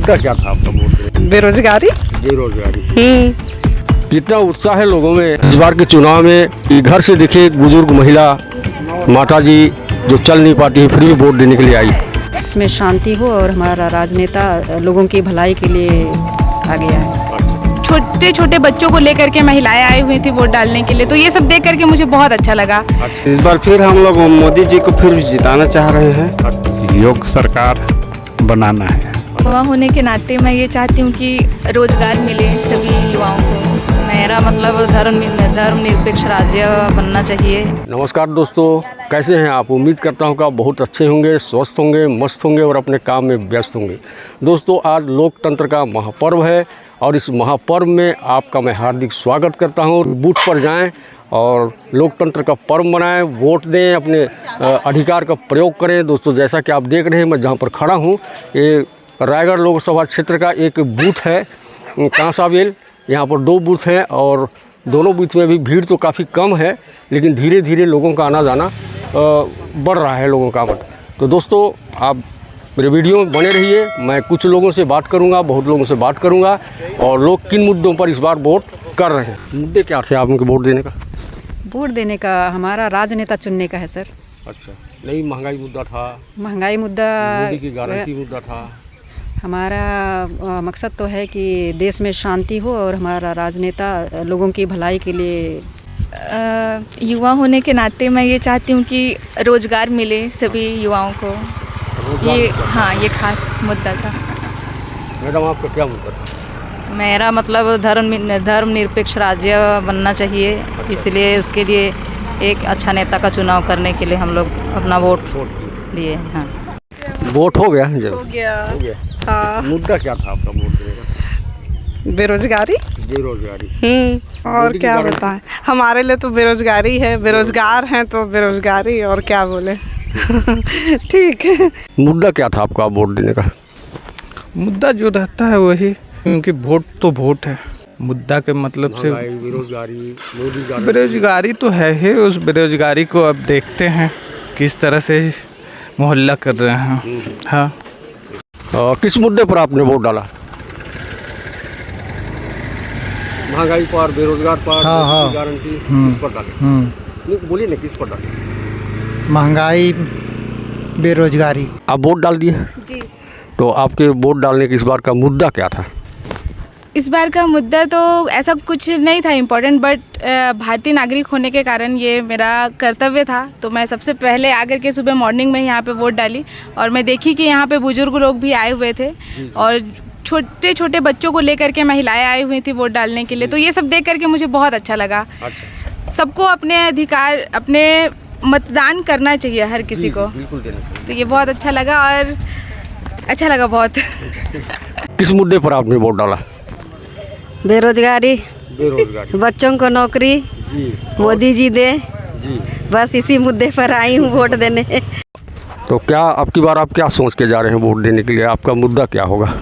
मुद्दा क्या था आपका वोट? बेरोजगारी। बेरोजगारी। कितना उत्साह है लोगों में इस बार के चुनाव में कि घर से दिखे एक बुजुर्ग महिला माता जी जो चल नहीं पाती है फिर भी वोट देने के लिए आई। इसमें शांति हो और हमारा राजनेता लोगों की भलाई के लिए आ गया है। छोटे छोटे बच्चों को लेकर के महिलाएं आई हुई थी वोट डालने के लिए, तो ये सब देख करके मुझे बहुत अच्छा लगा। इस बार फिर हम लोग मोदी जी को फिर जिताना चाह रहे हैं। योग्य सरकार बनाना है। युवा होने के नाते मैं ये चाहती हूँ कि रोजगार मिले सभी युवाओं को। मेरा मतलब धर्मनिरपेक्ष राज्य बनना चाहिए। नमस्कार दोस्तों, कैसे हैं आप? उम्मीद करता हूं कि आप बहुत अच्छे होंगे, स्वस्थ होंगे, मस्त होंगे और अपने काम में व्यस्त होंगे। दोस्तों, आज लोकतंत्र का महापर्व है और इस महापर्व में आपका मैं हार्दिक स्वागत करता हूं। बूथ पर जाएं और लोकतंत्र का पर्व मनाएं, वोट दें, अपने अधिकार का प्रयोग करें। दोस्तों, जैसा कि आप देख रहे हैं, मैं जहां पर खड़ा हूं ये रायगढ़ लोकसभा क्षेत्र का एक बूथ है कांसाबेल। यहाँ पर 2 बूथ हैं और दोनों बूथ में भी भीड़ तो काफ़ी कम है, लेकिन धीरे धीरे लोगों का आना जाना बढ़ रहा है, लोगों का आमद। तो दोस्तों, आप मेरे वीडियो में बने रहिए। मैं कुछ लोगों से बात करूंगा, बहुत लोगों से बात करूंगा और लोग किन मुद्दों पर इस बार वोट कर रहे हैं। मुद्दे क्या थे आप उनको वोट देने का? वोट देने का हमारा राजनेता चुनने का है सर। अच्छा, नहीं महंगाई मुद्दा था, महंगाई मुद्दा, मोदी की गारंटी मुद्दा था। हमारा मकसद तो है कि देश में शांति हो और हमारा राजनेता लोगों की भलाई के लिए। युवा होने के नाते मैं ये चाहती हूँ कि रोजगार मिले सभी युवाओं को। ये खास मुद्दा था। मैडम, आपका क्या मुद्दा था? मेरा मतलब धर्मनिरपेक्ष राज्य बनना चाहिए, इसलिए उसके लिए एक अच्छा नेता का चुनाव करने के लिए हम लोग अपना वोट दिए। हाँ, वोट हो गया? जब हो गया। हाँ। मुद्दा क्या था आपका वोट देने का? बेरोजगारी। बेरोजगारी। और क्या बताएं, हमारे लिए तो बेरोजगारी है, बेरोजगार हैं तो बेरोजगारी, और क्या बोले। ठीक है। मुद्दा क्या था आपका वोट देने का? मुद्दा जो रहता है वही, क्योंकि वोट तो वोट है। मुद्दा के मतलब से बेरोजगारी तो है ही। उस बेरोजगारी को अब देखते हैं किस तरह से मोहल्ला कर रहे हैं। हाँ। किस मुद्दे पर आपने वोट डाला? महंगाई पर, बेरोजगार पर, हाँ। गारंटी, किस पर डाले? बोलिए ना, किस पर डाले? महंगाई, बेरोजगारी। आप वोट डाल दिए जी। तो आपके वोट डालने के इस बार का मुद्दा क्या था? इस बार का मुद्दा तो ऐसा कुछ नहीं था इम्पोर्टेंट, बट भारतीय नागरिक होने के कारण ये मेरा कर्तव्य था। तो मैं सबसे पहले आकर के सुबह मॉर्निंग में यहाँ पे वोट डाली और मैं देखी कि यहाँ पे बुजुर्ग लोग भी आए हुए थे और छोटे छोटे बच्चों को लेकर के महिलाएं आई हुई थी वोट डालने के लिए। तो ये सब देख करके मुझे बहुत अच्छा लगा। सबको अपने अधिकार, अपने मतदान करना चाहिए हर किसी को। बिल्कुल देना चाहिए। तो ये बहुत अच्छा लगा और अच्छा लगा बहुत। किस मुद्दे पर आपने वोट डाला? बेरोजगारी, बच्चों को नौकरी मोदी जी दे, बस इसी मुद्दे पर आई हूँ वोट देने। तो क्या आपकी बार आप क्या सोच के जा रहे हैं वोट देने के लिए? आपका मुद्दा क्या होगा?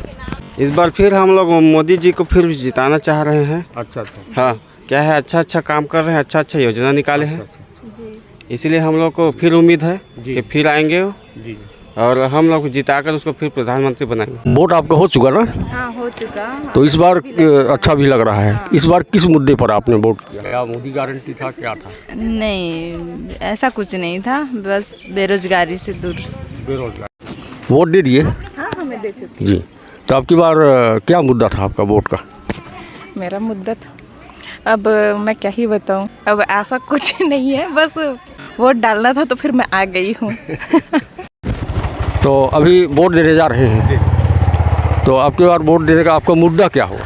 इस बार फिर हम लोग मोदी जी को फिर जिताना चाह रहे हैं। अच्छा। हाँ, क्या है, अच्छा काम कर रहे हैं, अच्छा योजना निकाले हैं। इसलिए हम लोग को फिर उम्मीद है कि फिर आएंगे और हम लोग जिताकर उसको फिर प्रधानमंत्री बनाएंगे। वोट आपका हो चुका ना? हाँ, हो चुका। तो इस बार अच्छा भी लग रहा है। इस बार किस मुद्दे पर आपने वोट किया? मोदी गारंटी था, क्या था? नहीं, ऐसा कुछ नहीं था, बस बेरोजगारी से दूर। बेरोजगार। वोट दे दिए? हाँ, मैं दे चुकी। जी। तो आपकी बार क्या मुद्दा था आपका वोट का? मेरा मुद्दा था, अब मैं क्या ही बताऊं, अब ऐसा कुछ नहीं है, बस वोट डालना था तो फिर मैं आ गई हूँ। तो अभी वोट देने जा रहे हैं, तो आपकी बार वोट देने का आपका मुद्दा क्या होगा?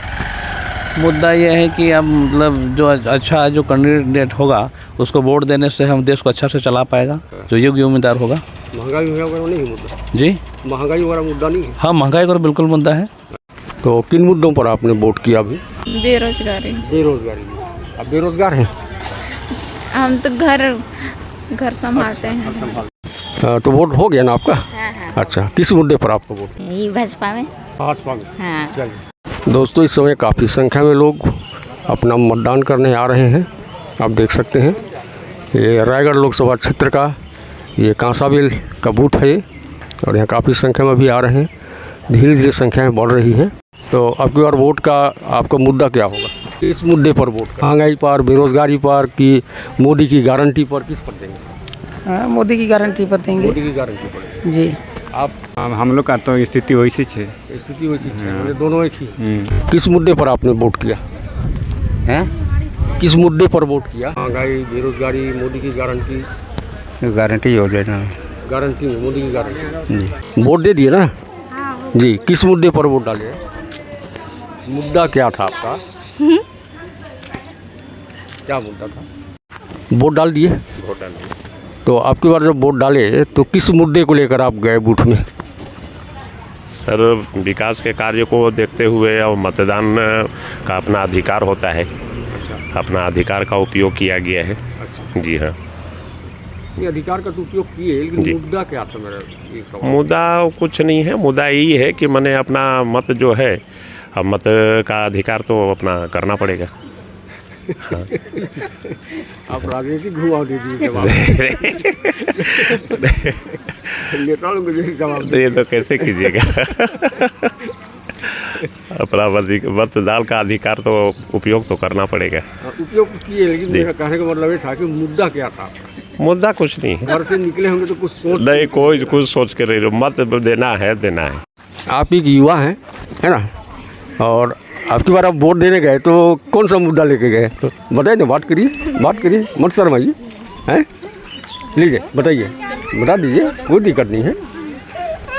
मुद्दा ये है कि अब मतलब जो कैंडिडेट होगा उसको वोट देने से हम देश को अच्छा से चला पाएगा, जो योग्य उम्मीदवार होगा। महंगाई वगैरह नहीं है मुद्दा? जी, महंगाई वगैरह मुद्दा नहीं है? हाँ, महंगाई का बिल्कुल मुद्दा है। तो किन मुद्दों पर आपने वोट किया अभी? बेरोजगारी। आप बेरोजगार हैं? हम तो घर संभालते हैं। तो वोट हो गया ना आपका? अच्छा, किस मुद्दे पर आपका वोट? यही भाजपा में। भाजपा में। हाँ। चलिए दोस्तों, इस समय काफ़ी संख्या में लोग अपना मतदान करने आ रहे हैं। आप देख सकते हैं ये रायगढ़ लोकसभा क्षेत्र का ये कांसाबेल का बूथ है और यहाँ काफ़ी संख्या में भी आ रहे हैं। धीरे धीरे संख्याएं बढ़ रही हैं। तो अब की बार वोट का आपका मुद्दा क्या होगा? इस मुद्दे पर वोट का महंगाई पर, बेरोजगारी पर, कि मोदी की गारंटी पर, किस पर देंगे? मोदी की गारंटी पर देंगे मोदी की गारंटी पर। जी। आप हम लोग का तो स्थिति वैसी है। स्थिति वैसी है, दोनों एक ही। किस मुद्दे पर आपने वोट किया हैं? किस मुद्दे पर वोट किया? महंगाई, बेरोजगारी, मोदी की गारंटी? गारंटी हो जाए गारंटी में मोदी की गारंटी। वोट दे दिए ना जी। किस मुद्दे पर वोट डाले? मुद्दा क्या था आपका? क्या मुद्दा था? वोट डाल दिए? वोट डाल दिए। तो आपकी बार जब वोट डाले तो किस मुद्दे को लेकर आप गए बूथ में? सर, विकास के कार्य को देखते हुए और मतदान का अपना अधिकार होता है। अपना अधिकार का उपयोग किया गया है। जी हाँ। ये अधिकार का तो उपयोग किए, लेकिन मुद्दा क्या था मेरा ये सवाल? मुद्दा कुछ नहीं है। मुद्दा यही है कि मैंने अपना मत जो है, अब मत का अधिकार तो अपना करना पड़ेगा। हाँ। आप राजनीतिक घुमा दे दिए जवाब। नेताओं को जैसे जवाब ये तो कैसे कीजिएगा? अपना मतदान का अधिकार तो उपयोग तो करना पड़ेगा। उपयोग किए, लेकिन मेरा कहने का मतलब ये था कि मुद्दा क्या था? मुद्दा कुछ नहीं है। घर से निकले होंगे तो कुछ सोच नहीं, कोई कुछ सोच के नहीं। मत देना है, देना है। आप एक युवा हैं, है ना, और आपकी बार आप वोट देने गए तो कौन सा मुद्दा लेके गए? तो बताइए ना, बात करिए, मत शर्माइए। हैं, लीजिए, बताइए, बता दीजिए, कोई दिक्कत नहीं है।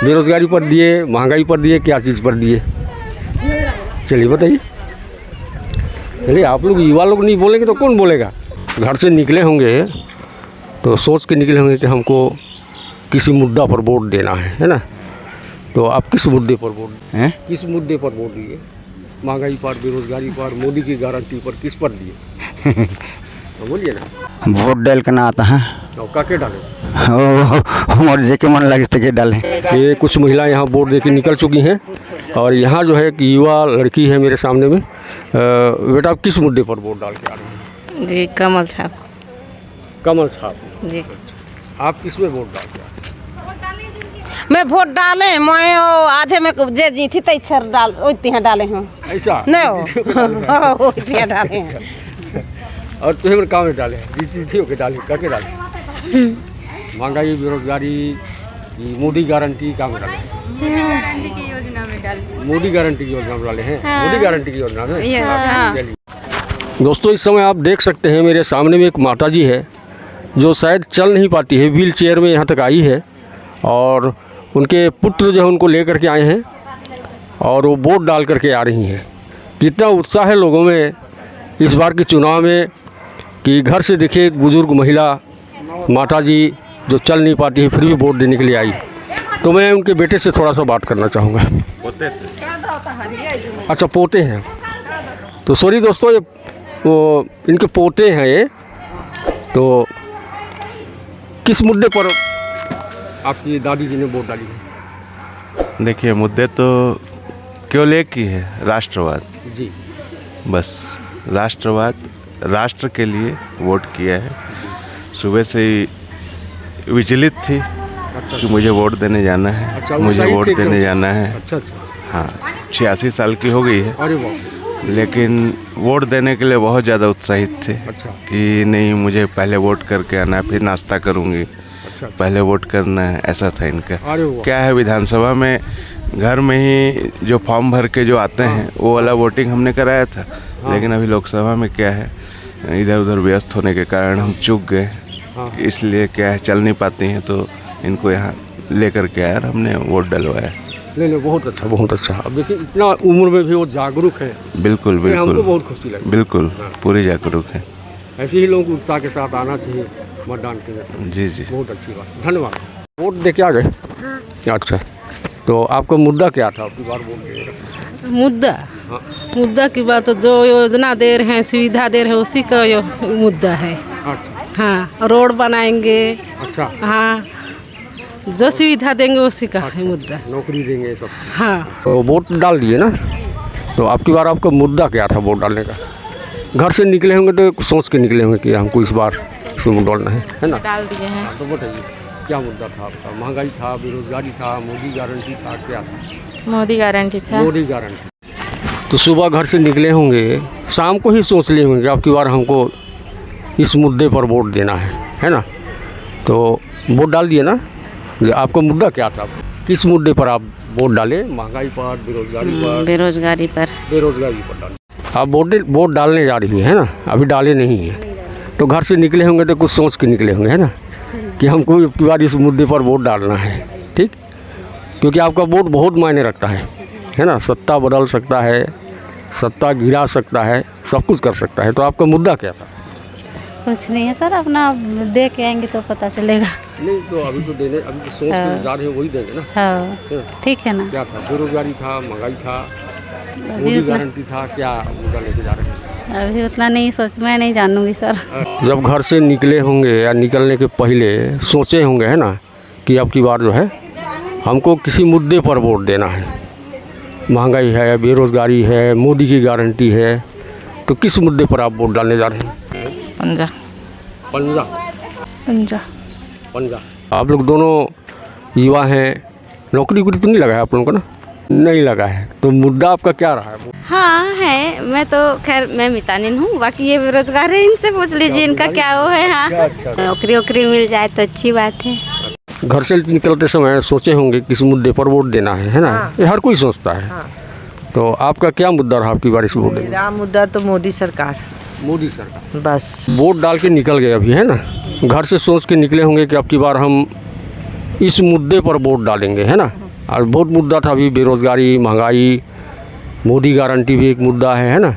बेरोजगारी पर दिए, महंगाई पर दिए, क्या चीज़ पर दिए? चलिए बताइए। चलिए, आप लोग युवा लोग नहीं बोलेंगे तो कौन बोलेगा? घर से निकले होंगे तो सोच के निकले होंगे कि हमको किसी मुद्दा पर वोट देना है ना। तो आप किस मुद्दे पर वोट हैं? किस मुद्दे पर वोट दिए? महंगाई पर, बेरोजगारी पर, मोदी की गारंटी पर, किस पर दिए? तो बोलिए ना। वोट डाल के ना आता है तो काके डाले? हमारे जे के मन लगे थे डाले। ये कुछ महिलाएं यहाँ वोट दे के निकल चुकी हैं, और यहाँ जो है एक युवा लड़की है मेरे सामने में। बेटा, आप किस मुद्दे पर वोट डाल के आ रहे हैं? जी, कमल छाप। कमल छाप जी। आप किस में वोट डाल के आ रहे हैं? मैं वोट डाले, मैं आधे में जे जीती तई छर डाल ओती हैं डाले हैं। ऐसा नहीं हो ओती हैं डाले हैं। और तुम्हें काम में डाले जीती थी ओके डाले, करके डाले? महंगाई, बेरोजगारी, मोदी गारंटी काम में डाले? गारंटी की योजना में डाले। मोदी गारंटी की योजना में डाले हैं। मोदी गारंटी की योजना में। हाँ। चलिए दोस्तों, इस समय आप देख सकते हैं मेरे सामने में एक माता जी है जो शायद चल नहीं पाती है, व्हील चेयर में यहाँ तक आई है, और उनके पुत्र जो है उनको लेकर के आए हैं और वो वोट डाल करके आ रही हैं। कितना उत्साह है लोगों में इस बार के चुनाव में कि घर से देखिए बुजुर्ग महिला माता जी जो चल नहीं पाती है फिर भी वोट देने के लिए आई। तो मैं उनके बेटे से थोड़ा सा बात करना चाहूँगा। पोते से? अच्छा, पोते हैं। तो सॉरी दोस्तों, ये वो इनके पोते हैं ये। तो किस मुद्दे पर आपकी दादी जी ने वोट डाली है? देखिए, मुद्दे तो केवल एक ही है, राष्ट्रवाद जी। बस राष्ट्रवाद, राष्ट्र के लिए वोट किया है। सुबह से ही विचलित थी कि मुझे वोट देने जाना है। अच्छा, मुझे वोट देने जाना है। अच्छा अच्छा। हाँ, 86 साल की हो गई है, अरे वाह। लेकिन वोट देने के लिए बहुत ज़्यादा उत्साहित थे। अच्छा। कि नहीं, मुझे पहले वोट करके आना है, फिर नाश्ता करूँगी, पहले वोट करना है, ऐसा था इनका। क्या है, विधानसभा में घर में ही जो फॉर्म भर के जो आते हैं वो वाला वोटिंग हमने कराया था। लेकिन अभी लोकसभा में क्या है, इधर उधर व्यस्त होने के कारण हम चूक गए। इसलिए क्या है, चल नहीं पाती हैं, तो इनको यहाँ लेकर के आया, हमने वोट डलवाया। नहीं, बहुत अच्छा, बहुत अच्छा। अब देखिए, इतना उम्र में भी वो जागरूक है। बिल्कुल बिल्कुल, हमको बहुत खुशी लगी। बिल्कुल, पूरी जागरूक है। ऐसे ही लोग उत्साह के साथ आना चाहिए मतदान के लिए। जी जी, बहुत अच्छी बात, धन्यवाद। वोट दे के आ गए? अच्छा, तो आपका मुद्दा क्या था आपकी बार वोट दे? मुद्दा? हाँ। मुद्दा की बात तो जो योजना दे रहे हैं, सुविधा दे रहे हैं, उसी का मुद्दा है। अच्छा। हाँ, रोड बनाएंगे। अच्छा। हाँ, जो सुविधा देंगे उसी का है मुद्दा। नौकरी देंगे सब। हाँ। तो वोट डाल दिए ना, तो आपकी बार आपका मुद्दा क्या था वोट डालने का? घर से निकले होंगे तो सोच के निकले होंगे कि हमको इस बार इसमें वोट डालना है ना? डाल दिए हैं। तो बताइए। क्या मुद्दा था आपका? महंगाई था, बेरोजगारी था, मोदी गारंटी था, क्या था? मोदी गारंटी था। मोदी गारंटी। तो सुबह घर से निकले होंगे, शाम को ही सोच लिए होंगे कि अब की बार हमको इस मुद्दे पर वोट देना है ना? तो वोट डाल दिए ना? जो आपका मुद्दा क्या था? किस मुद्दे पर आप वोट डाले? महंगाई पर, बेरोजगारी पर? बेरोजगारी पर। बेरोजगारी पर डाले। आप वोट डालने जा रही हैं, है ना? अभी डाले नहीं हैं, तो घर से निकले होंगे तो कुछ सोच के निकले होंगे, है ना, कि हमको अब की बार इस मुद्दे पर वोट डालना है, ठीक? क्योंकि आपका वोट बहुत मायने रखता है ना? सत्ता बदल सकता है, सत्ता गिरा सकता है, सब कुछ कर सकता है। तो आपका मुद्दा क्या था? कुछ नहीं है सर, अपना दे के आएंगे तो पता चलेगा। नहीं तो अभी तो देने, अभी तो सोच के जा रहे हैं, वही देंगे ना। हाँ ठीक है ना। क्या था? बेरोजगारी था, महंगाई था, मोदी गारंटी था, क्या मुद्दा लेके जा रहे हैं? अभी उतना नहीं सोच, मैं नहीं जानूंगी सर। जब घर से निकले होंगे या निकलने के पहले सोचे होंगे, है ना, कि अब की बार जो है हमको किसी मुद्दे पर वोट देना है। महंगाई है, बेरोजगारी है, मोदी की गारंटी है, तो किस मुद्दे पर आप वोट डालने जा रहे हैं? पंजा। पंजा। पंजा। पंजा। आप लोग दोनों युवा हैं, नौकरी वोकरी तो नहीं लगा है आप लोगों को ना? नहीं लगा है, तो मुद्दा आपका क्या रहा है? हाँ है, मैं तो खैर मैं मितानिन हूँ, बाकी ये बेरोजगार है, इनसे पूछ लीजिए इनका क्या वो है। हाँ नौकरी वोकरी मिल जाए तो अच्छी बात है। घर से निकलते समय सोचे होंगे किस मुद्दे पर वोट देना है ना? ये हर कोई सोचता है। तो आपका क्या मुद्दा रहा आपकी बार इस वोट? मेरा मुद्दा तो मोदी सरकार। मोदी सरकार। बस वोट डाल के निकल गए अभी, है ना? घर से सोच के निकले होंगे कि अब की बार हम इस मुद्दे पर वोट डालेंगे, है ना? और बहुत मुद्दा था अभी, बेरोजगारी, महंगाई, मोदी गारंटी भी एक मुद्दा है ना?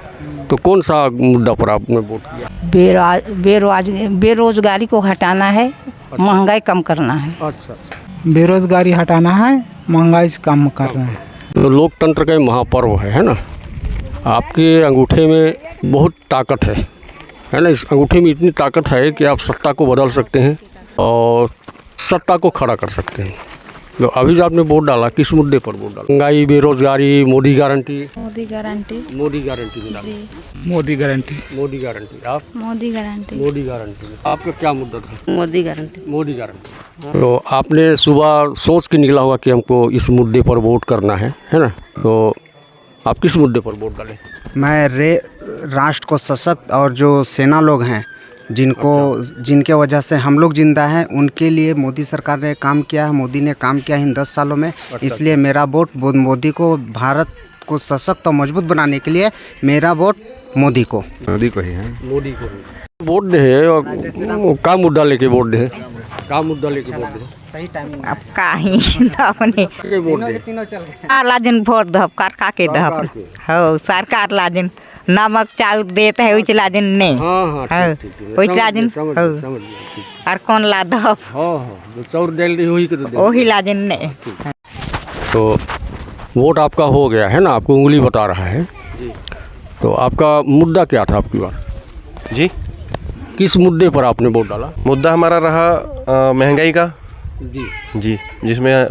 तो कौन सा मुद्दा पर आपने वोट किया? बेरोजगारी को हटाना है, महंगाई कम करना है। अच्छा। बेरोजगारी हटाना है, महंगाई से कम करना है। तो लोकतंत्र का महापर्व है ना? आपके अंगूठे में बहुत ताकत है ना? इस अंगूठे में इतनी ताकत है कि आप सत्ता को बदल सकते हैं और सत्ता को खड़ा कर सकते हैं। तो अभी जो आपने वोट डाला, किस मुद्दे पर वोट डाला? महंगाई, बेरोजगारी, Modi guarantee? Modi guarantee. Modi guarantee में डाला। मोदी गारंटी। मोदी गारंटी। आप? मोदी गारंटी। मोदी गारंटी में आपका क्या मुद्दा था? मोदी गारंटी। मोदी गारंटी। तो आपने सुबह सोच के निकला होगा कि हमको इस मुद्दे पर वोट करना है ना? तो आप किस मुद्दे पर वोट डालें? मैं राष्ट्र को सशक्त और जो सेना लोग हैं जिनके वजह से हम लोग जिंदा हैं, उनके लिए मोदी सरकार ने काम किया है, मोदी ने काम किया है इन 10 सालों में। इसलिए मेरा वोट मोदी को, भारत को सशक्त और मजबूत बनाने के लिए मेरा वोट मोदी को ही है। मोदी को वोट दे। और का मुद्दा लेके वोट दे? का मुद्दा लेके वोट दे? सही टाइम अब का ही अपने वोट दे? लाजिन वोट दब का के दब हो सरकार लाजिन नमक चाउर देते है, उच लाजिन ने। हाँ उच लाजिन और कौन ला दब? जो चाउर डाल रही वही को वही लाजिन ने। तो वोट आपका हो गया है ना? आपको उंगली बता रहा है जी। तो आपका मुद्दा क्या था आपकी बार? जी, किस मुद्दे पर आपने वोट डाला? मुद्दा हमारा रहा महंगाई का। जी, जिसमें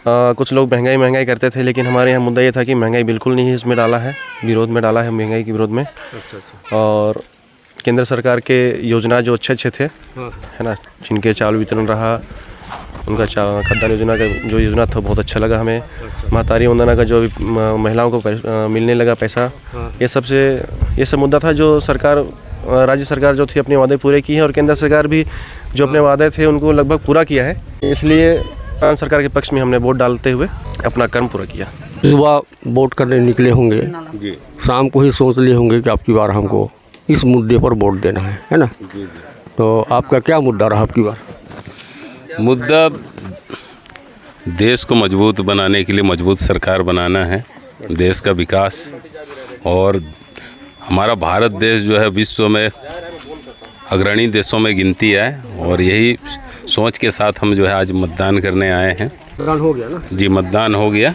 कुछ लोग महंगाई करते थे, लेकिन हमारे यहाँ मुद्दा ये था कि महंगाई बिल्कुल नहीं, इसमें डाला है, विरोध में डाला है, महंगाई के विरोध में। अच्छा। और केंद्र सरकार के योजना जो अच्छे थे, है ना, जिनके चावल वितरण रहा, उनका खाद्यान्न योजना का जो योजना था बहुत अच्छा लगा हमें। महतारी वंदना का जो महिलाओं को मिलने लगा पैसा, ये सब मुद्दा था जो सरकार, राज्य सरकार जो थी अपने वादे पूरे किए हैं, और केंद्र सरकार भी जो अपने वादे थे उनको लगभग पूरा किया है। इसलिए सरकार के पक्ष में हमने वोट डालते हुए अपना कर्म पूरा किया। सुबह वोट करने निकले होंगे जी, शाम को ही सोच लिए होंगे कि आपकी बार हमको इस मुद्दे पर वोट देना है ना? जी। तो आपका क्या मुद्दा रहा आपकी बार? मुद्दा देश को मजबूत बनाने के लिए मजबूत सरकार बनाना है, देश का विकास। और हमारा भारत देश जो है विश्व में अग्रणी देशों में गिनती है, और यही सोच के साथ हम जो है आज मतदान करने आए हैं। मतदान हो गया ना? जी, मतदान हो गया।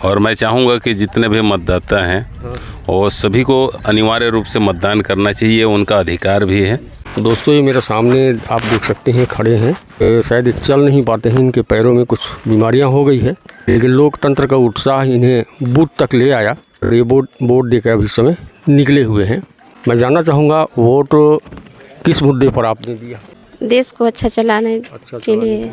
और मैं चाहूँगा कि जितने भी मतदाता हैं और सभी को अनिवार्य रूप से मतदान करना चाहिए, उनका अधिकार भी है। दोस्तों, ये मेरे सामने आप देख सकते हैं, खड़े हैं, शायद चल नहीं पाते हैं, इनके पैरों में कुछ बीमारियां हो गई है, लेकिन लोकतंत्र का उत्साह इन्हें बूथ तक ले आया। ये वोट देकर अभी समय निकले हुए हैं। मैं जानना चाहूँगा, वोट किस मुद्दे पर आपने दिया? देश को अच्छा चलाने के लिए,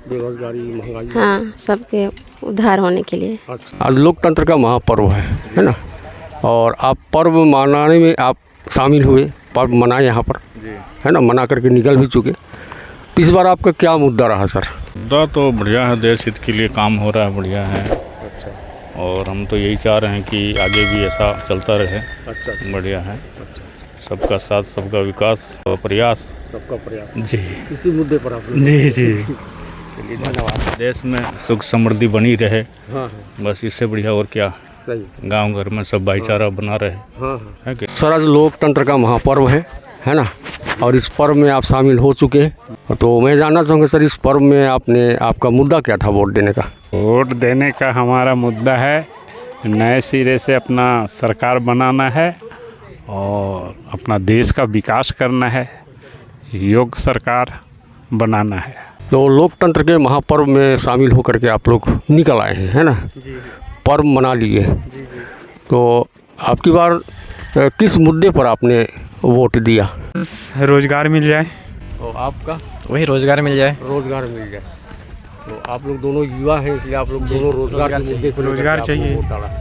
बेरोजगारी, महंगाई। हाँ, सबके उद्धार होने के लिए। आज लोकतंत्र का महापर्व है ना, और आप पर्व मनाने में आप शामिल हुए, पर्व मनाए यहाँ पर, है ना, मना करके निकल भी चुके। तो इस बार आपका क्या मुद्दा रहा सर? मुद्दा तो बढ़िया है, देश हित के लिए काम हो रहा है, बढ़िया है। और हम तो यही चाह रहे हैं कि आगे भी ऐसा चलता रहे। बढ़िया है। सबका साथ, सबका विकास और प्रयास, सबका प्रयास। जी, इसी मुद्दे पर आप जी जी धन्यवाद। देश में सुख समृद्धि बनी रहे। हाँ, बस इससे बढ़िया और क्या। सही। गांव घर में सब भाईचारा बना रहे। हाँ, है कि? सर आज लोकतंत्र का महापर्व है ना, और इस पर्व में आप शामिल हो चुके हैं। तो मैं जानना चाहूँगा सर, इस पर्व में आपका मुद्दा क्या था वोट देने का? वोट देने का हमारा मुद्दा है नए सिरे से अपना सरकार बनाना है और अपना देश का विकास करना है, योग्य सरकार बनाना है। तो लोकतंत्र के महापर्व में शामिल होकर के आप लोग निकल आए हैं, है ना, पर्व मना लिए। तो आपकी बार किस मुद्दे पर आपने वोट दिया? रोजगार मिल जाए। तो आपका वही रोजगार मिल जाए। रोजगार मिल जाए। तो आप लोग दोनों युवा हैं, इसलिए आप लोग दोनों रोजगार के मुद्दे पर रोजगार चाहिए। वोट डाला।